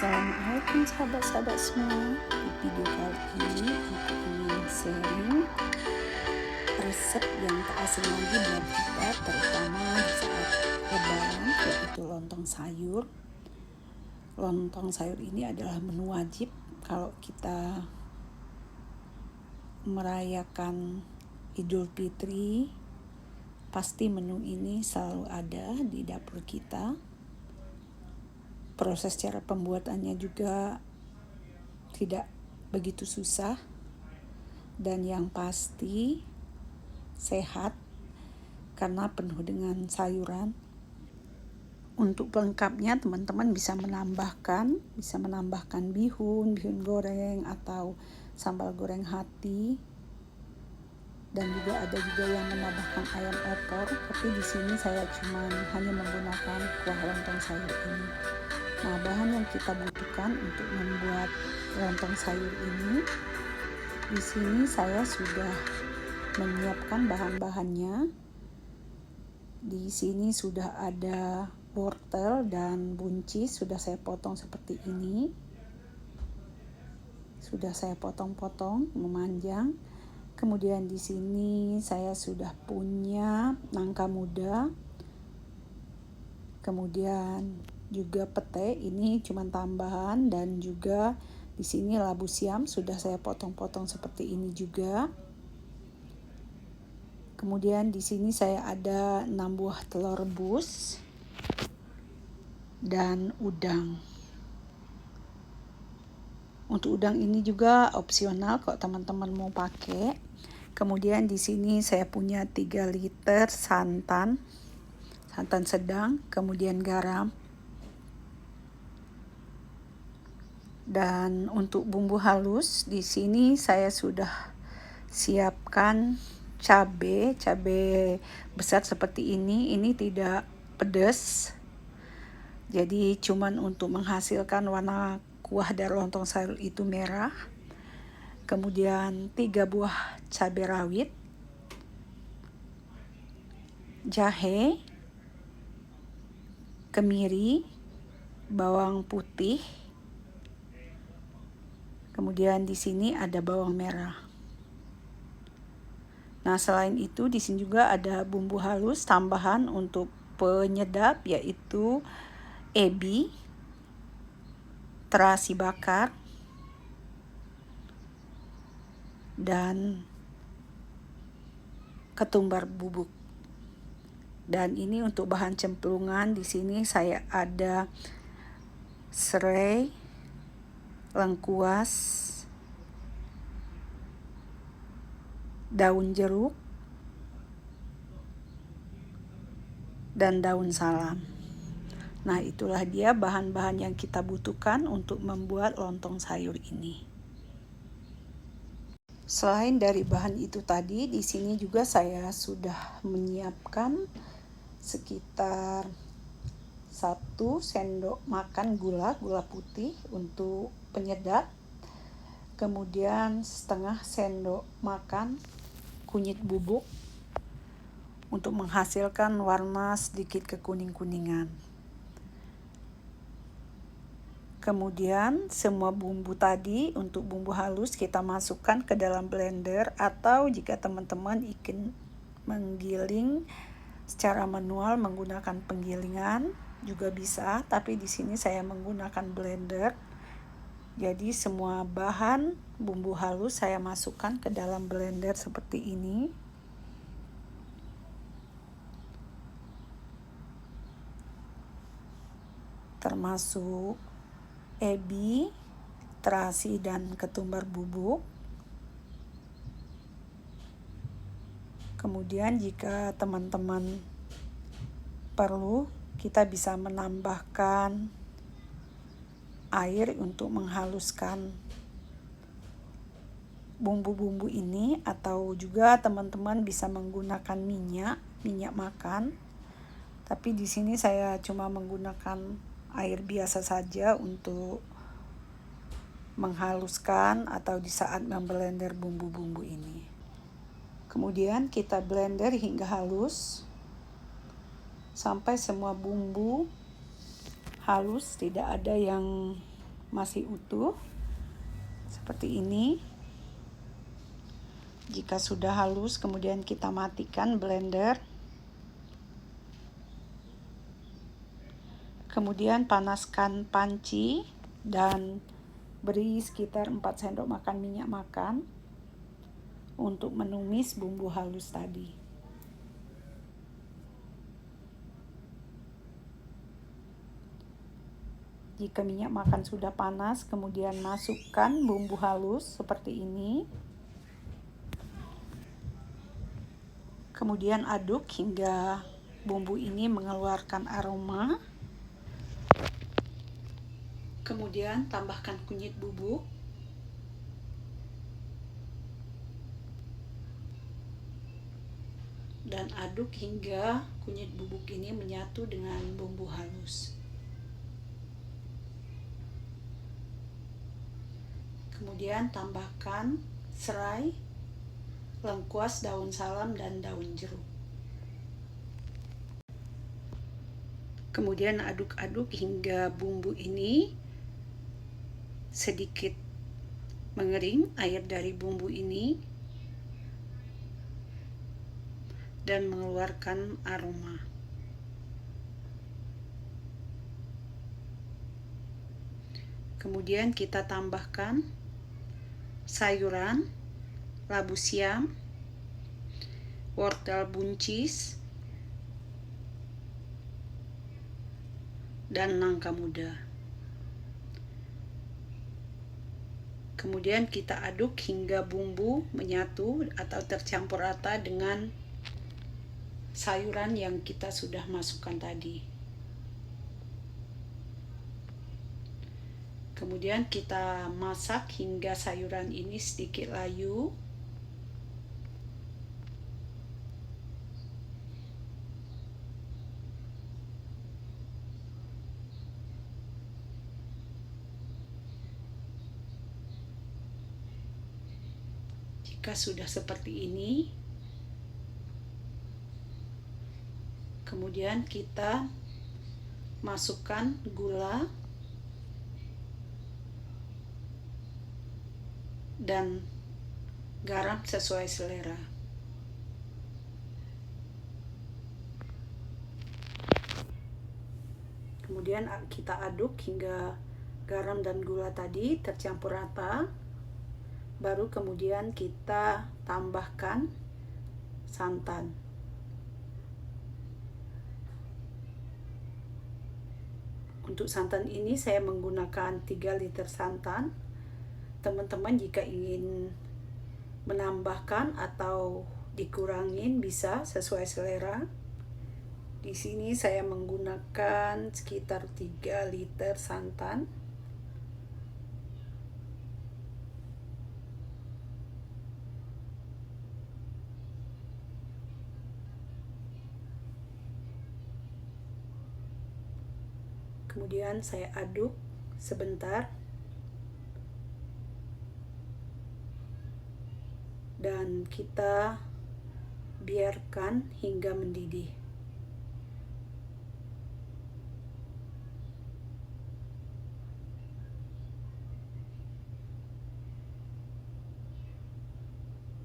Assalamualaikum sahabat-sahabat semua. Di video kali ini aku ingin sharing resep yang tak asing lagi buat kita, terutama di saat lebaran, yaitu lontong sayur. Lontong sayur ini adalah menu wajib kalau kita merayakan Idul Fitri. Pasti menu ini selalu ada di dapur kita. Proses cara pembuatannya juga tidak begitu susah, dan yang pasti sehat karena penuh dengan sayuran. Untuk pelengkapnya teman-teman bisa menambahkan bihun goreng atau sambal goreng hati, dan juga ada yang menambahkan ayam opor, tapi di sini saya hanya menggunakan kuah lontong sayur ini. Nah, bahan yang kita butuhkan untuk membuat lontong sayur ini, di sini saya sudah menyiapkan bahan-bahannya. Di sini sudah ada wortel dan buncis, sudah saya potong seperti ini. Sudah saya potong-potong memanjang. Kemudian di sini saya sudah punya nangka muda. Kemudian juga pete, ini cuma tambahan, dan juga di sini labu siam sudah saya potong-potong seperti ini juga. Kemudian di sini saya ada 6 buah telur rebus dan udang. Untuk udang ini juga opsional kalau teman-teman mau pakai. Kemudian di sini saya punya 3 liter santan sedang, kemudian garam. Dan untuk bumbu halus, di sini saya sudah siapkan cabai besar seperti ini. Ini tidak pedas, jadi cuman untuk menghasilkan warna kuah dari lontong sayur itu merah. Kemudian 3 buah cabai rawit, jahe, kemiri, bawang putih. Kemudian di sini ada bawang merah. Nah, selain itu di sini juga ada bumbu halus tambahan untuk penyedap, yaitu ebi, terasi bakar, dan ketumbar bubuk. Dan ini untuk bahan cemplungan, di sini saya ada serai, lengkuas, daun jeruk, dan daun salam. Nah, itulah dia bahan-bahan yang kita butuhkan untuk membuat lontong sayur ini. Selain dari bahan itu tadi, di sini juga saya sudah menyiapkan sekitar 1 sendok makan gula putih untuk penyedap. Kemudian setengah sendok makan kunyit bubuk untuk menghasilkan warna sedikit kekuning-kuningan. Kemudian semua bumbu tadi untuk bumbu halus kita masukkan ke dalam blender, atau jika teman-teman ingin menggiling secara manual menggunakan penggilingan juga bisa, tapi di sini saya menggunakan blender. Jadi semua bahan bumbu halus saya masukkan ke dalam blender seperti ini. Termasuk ebi, terasi, dan ketumbar bubuk. Kemudian jika teman-teman perlu, kita bisa menambahkan air untuk menghaluskan bumbu-bumbu ini, atau juga teman-teman bisa menggunakan minyak makan. Tapi di sini saya cuma menggunakan air biasa saja untuk menghaluskan atau di saat memblender bumbu-bumbu ini. Kemudian kita blender hingga halus sampai semua bumbu halus, tidak ada yang masih utuh seperti ini. Jika sudah halus, kemudian kita matikan blender. Kemudian panaskan panci dan beri sekitar 4 sendok makan minyak makan untuk menumis bumbu halus tadi. Jika minyak makan sudah panas, kemudian masukkan bumbu halus seperti ini. Kemudian aduk hingga bumbu ini mengeluarkan aroma. Kemudian tambahkan kunyit bubuk. Dan aduk hingga kunyit bubuk ini menyatu dengan bumbu halus. Kemudian tambahkan serai, lengkuas, daun salam, dan daun jeruk. Kemudian aduk-aduk hingga bumbu ini sedikit mengering air dari bumbu ini dan mengeluarkan aroma. Kemudian kita tambahkan sayuran, labu siam, wortel buncis, dan nangka muda. Kemudian kita aduk hingga bumbu menyatu atau tercampur rata dengan sayuran yang kita sudah masukkan tadi. Kemudian kita masak hingga sayuran ini sedikit layu. Jika sudah seperti ini, kemudian kita masukkan gula dan garam sesuai selera. Kemudian kita aduk hingga garam dan gula tadi tercampur rata. Baru kemudian kita tambahkan santan. Untuk santan ini saya menggunakan 3 liter santan. Teman-teman jika ingin menambahkan atau dikurangin bisa sesuai selera. Di sini saya menggunakan sekitar 3 liter santan. Kemudian saya aduk sebentar dan kita biarkan hingga mendidih.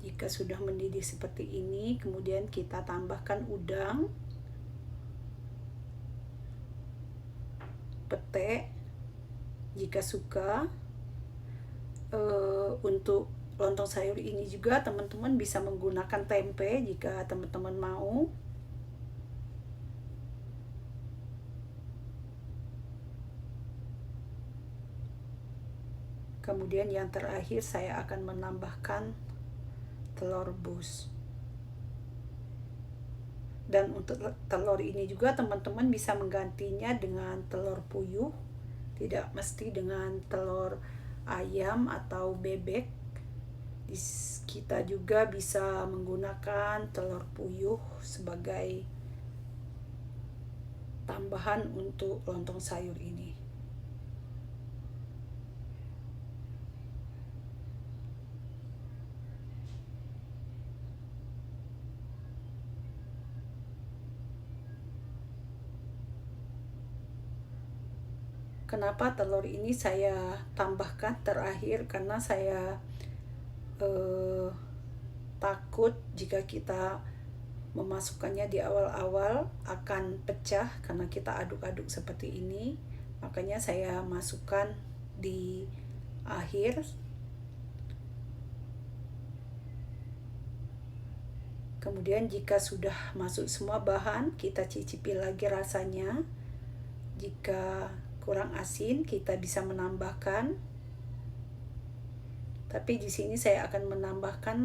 Jika sudah mendidih seperti ini, kemudian kita tambahkan udang, pete jika suka. Untuk lontong sayur ini juga teman-teman bisa menggunakan tempe jika teman-teman mau. Kemudian yang terakhir saya akan menambahkan telur rebus. Dan untuk telur ini juga teman-teman bisa menggantinya dengan telur puyuh, tidak mesti dengan telur ayam atau bebek. Kita juga bisa menggunakan telur puyuh sebagai tambahan untuk lontong sayur ini. Kenapa telur ini saya tambahkan terakhir? Karena saya takut jika kita memasukkannya di awal-awal akan pecah karena kita aduk-aduk seperti ini. Makanya saya masukkan di akhir. Kemudian jika sudah masuk semua bahan, kita cicipi lagi rasanya. Jika kurang asin, kita bisa menambahkan. Tapi di sini saya akan menambahkan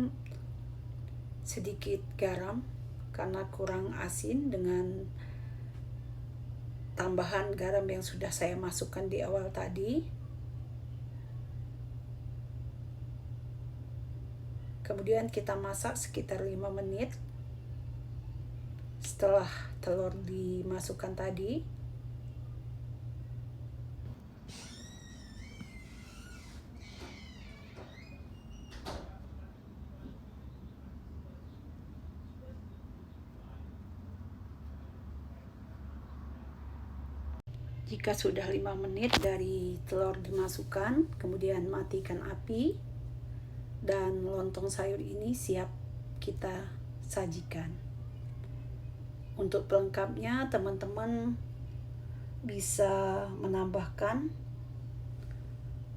sedikit garam karena kurang asin dengan tambahan garam yang sudah saya masukkan di awal tadi. Kemudian kita masak sekitar 5 menit setelah telur dimasukkan tadi. Jika sudah 5 menit dari telur dimasukkan, kemudian matikan api, dan lontong sayur ini siap kita sajikan. Untuk pelengkapnya, teman-teman bisa menambahkan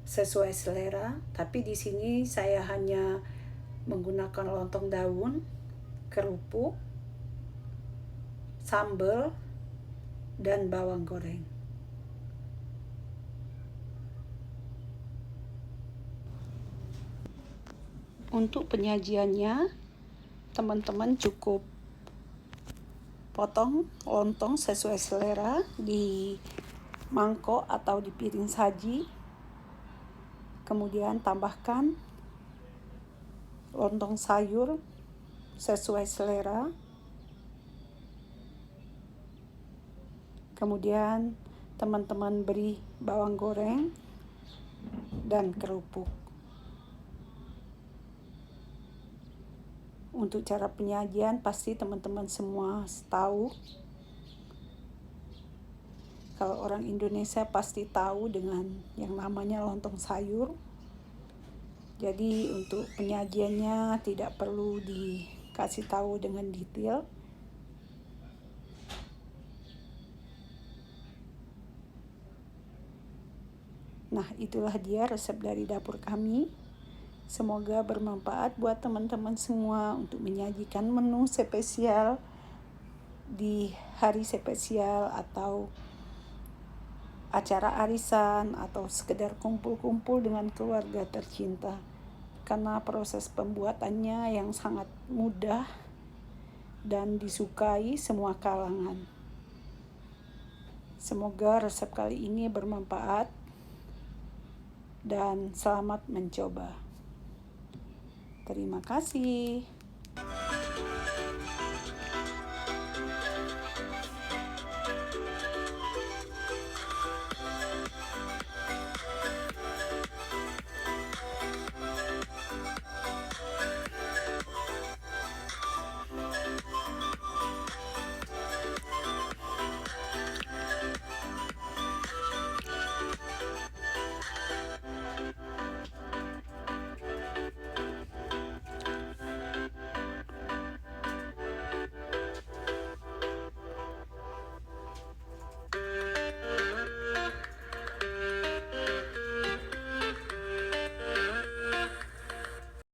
sesuai selera, tapi di sini saya hanya menggunakan lontong daun, kerupuk, sambal, dan bawang goreng. Untuk penyajiannya, teman-teman cukup potong lontong sesuai selera di mangkok atau di piring saji. Kemudian tambahkan lontong sayur sesuai selera. Kemudian teman-teman beri bawang goreng dan kerupuk. Untuk cara penyajian pasti teman-teman semua tahu. Kalau orang Indonesia pasti tahu dengan yang namanya lontong sayur. Jadi untuk penyajiannya tidak perlu dikasih tahu dengan detail. Nah, itulah dia resep dari dapur kami. Semoga bermanfaat buat teman-teman semua untuk menyajikan menu spesial di hari spesial atau acara arisan atau sekedar kumpul-kumpul dengan keluarga tercinta. Karena proses pembuatannya yang sangat mudah dan disukai semua kalangan. Semoga resep kali ini bermanfaat dan selamat mencoba. Terima kasih.